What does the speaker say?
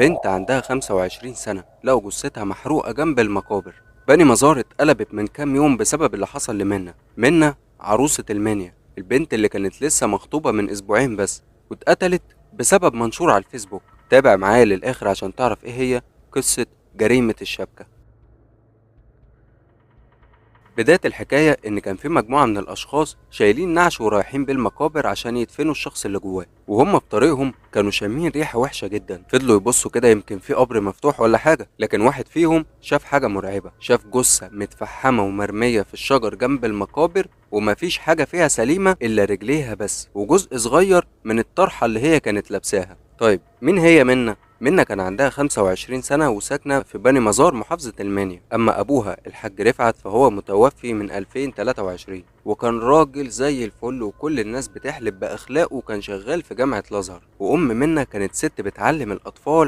بنت عندها 25 سنة لقوا جثتها محروقة جنب المقابر. بني مزار اتقلبت من كام يوم بسبب اللي حصل لمنى عروسة المنيا، البنت اللي كانت لسه مخطوبة من أسبوعين بس، واتقتلت بسبب منشور على الفيسبوك. تابع معايا للآخر عشان تعرف ايه هي قصة جريمة الشبكة. بداية الحكاية إن كان في مجموعة من الأشخاص شايلين نعش ورايحين بالمقابر عشان يدفنوا الشخص اللي جواه، وهم في طريقهم كانوا شامين ريحة وحشة جدا. فضلوا يبصوا كده يمكن في قبر مفتوح ولا حاجة، لكن واحد فيهم شاف حاجة مرعبة، شاف جثة متفحمة ومرمية في الشجر جنب المقابر، ومفيش حاجة فيها سليمة إلا رجليها بس وجزء صغير من الطرحة اللي هي كانت لابساها. طيب مين هي منى كان عندها 25 سنة وساكنة في بني مزار محافظة المنيا. أما أبوها الحاج رفعت فهو متوفي من 2023، وكان راجل زي الفل وكل الناس بتحلف بأخلاقه، وكان شغال في جامعة الأزهر. وأم منى كانت ست بتعلم الأطفال